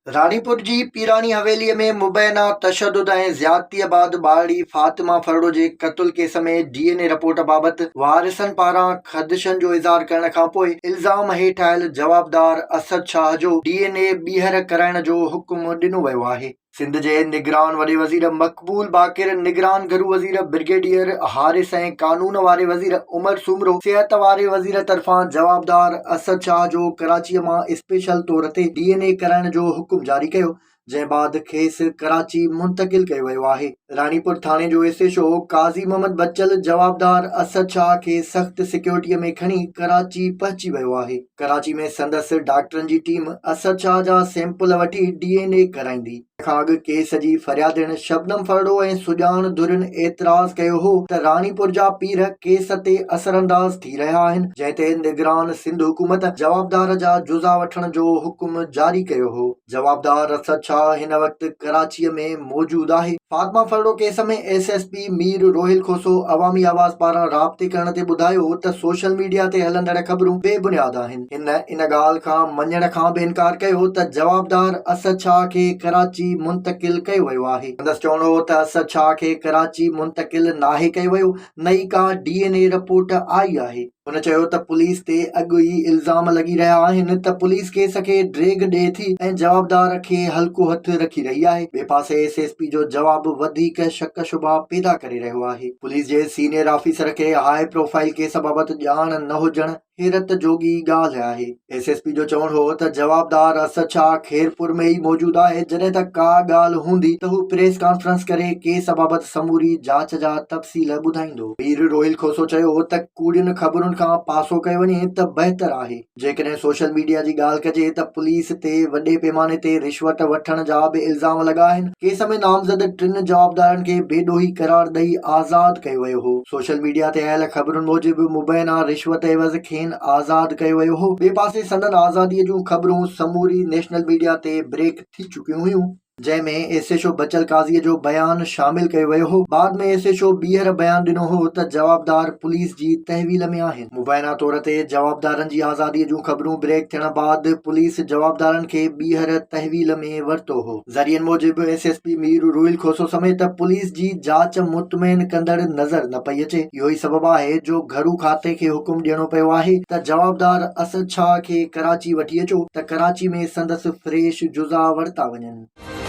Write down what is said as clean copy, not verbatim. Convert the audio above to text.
रानीपुर जी पीरानी हवेलीअ में मुबैना तशद्दुद ऐं ज़्यादतीअ बैदि ॿारड़ी फातिमा फरड़ो जे क़त्ल केस में DNA रिपोर्ट बाबति वारिसनि पारां ख़दशनि जो इज़हार करण खां पोइ इल्ज़ाम हेठि आयल जवाबदार असद शाह जो DNA ॿीहर कराइण जो हुकुम ॾिनो वियो आहे। सिंध जे निगरान वॾे वज़ीर मक़बूल बाक़िर, निगरान घरू वज़ीर ब्रिगेडियर हारिस ऐं कानून वारे वज़ीर उमर सुमरो सिहत वारे वज़ीर तरफ़ां जवाबदार असद शाह जो कराचीअ मां स्पेशल तौर ते DNA कराइण जो हुकुम जारी कयो, जंहिं बैदि खेसि कराची मुंतक़िल कयो वियो आहे। रानीपुर थाणे जो SHO काज़ी मोहम्मद बच्चल जवाबदार असद शाह खे सख़्त सिक्योरिटीअ में खणी कराची पहुची वियो आहे। कराची में संदसि डॉक्टरनि जी टीम असद शाह जा सैंपल वठी DNA कराईंदी। खां अॻु केस जी फरियादिन शबनम फरड़ो ऐं सुजान धुरिन एतिराज़ कयो हो त रानीपुर जा पीर केस ते असरअंदाज थी रहिया आहिनि, जंहिं ते निगरान सिंध हुकूमत जवाबदार जा जुज़ा वठण जो हुकुम जारी कयो हो। जवाबदार असद शाह हिन वक़्ति कराचीअ में मौजूद आहे। फातिमा फरड़ो केस में SSP मीर रोहिल खोसो अवामी आवाज़ पारां राब्ते करण ते ॿुधायो त सोशल मीडिया ते हलंदड़ ख़बरूं बेबुनियाद आहिनि। इन ॻाल्हि खां मञण खां बि इनकार कयो त जवाबदार असद शाह खे कराची मुंतक़िल कयो वियो आहे। संदसि चवणो हो त असद शाह खे कराची मुंतक़िल नाहे कयो वियो, न ई का DNA रिपोर्ट आई आहे। हुन चयो त पुलिस ते अॻु ई इल्ज़ाम लॻी रहिया आहिनि त पुलिस केस खे ड्रेग ॾिए थी ऐं जवाबदार खे हल्को हथ रखी रही आहे। ॿिए पासे SSP जो जवाब वधीक शक शुबा पैदा करे रहियो आहे। पुलिस जे सीनियर ऑफिसर खे हाई प्रोफाइल केस बाबति ॼाण न हुजण हैरत जोगी ॻाल्हि आहे। SSP जो चवणो हो त जवाबदार असद शाह खेरपुर में ई मौजूद आहे। जॾहिं त का ॻाल्हि हूंदी त हू प्रेस कॉन्फ्रेंस करे केस बाबति समूरी जांच जा तफ़सील ॿुधाईंदो। मीर रोहिल खोसो चयो त कूड़ियुनि ख़बरुनि खां पासो कयो वञे त बहितर आहे। जेकॾहिं सोशल मीडिया जी ॻाल्हि कजे त पुलिस ते वॾे पैमाने ते रिश्वत वठण जा बि इल्ज़ाम लॻा आहिनि। केस में नामज़द टिनि जवाबदारनि खे बेॾोही करार ॾेई आज़ाद कयो वियो हो। सोशल मीडिया ते आयल ख़बरुनि मूजिबि मुबैना रिश्वत एवज़ खेनि आज़ाद कयो वियो हो। ॿिए पासे संदनि आज़ादीअ जूं ख़बरूं समूरी नेशनल मीडिया ते ब्रेक थी चुकियूं हुयूं, जंहिंमें SHO बचल काज़ीअ जो बयान शामिल कयो वियो हो। बाद में SHO ॿीहर बयान ॾिनो हो त जवाबदार पुलिस जी तहवील में आहिनि। मुबैना तौर ते जवाबदारनि जी आज़ादीअ जूं ख़बरूं ब्रेक थियण बैदि पुलिस जवाबदारनि खे ॿीहर तहवील में वरितो हो। ज़रियनि मूजिबि SSP मीर रोहिल खोसो समेत पुलिस जी जांच मुतमइन कंदड़ नज़र न पई अचे। इहो ई सबबु आहे जो घरू खाते खे हुकुम ॾियणो पियो आहे त जवाबदार असद शाह खे कराची वठी अचो त कराची में संदसि फ्रेश जुज़ा वरिता वञनि।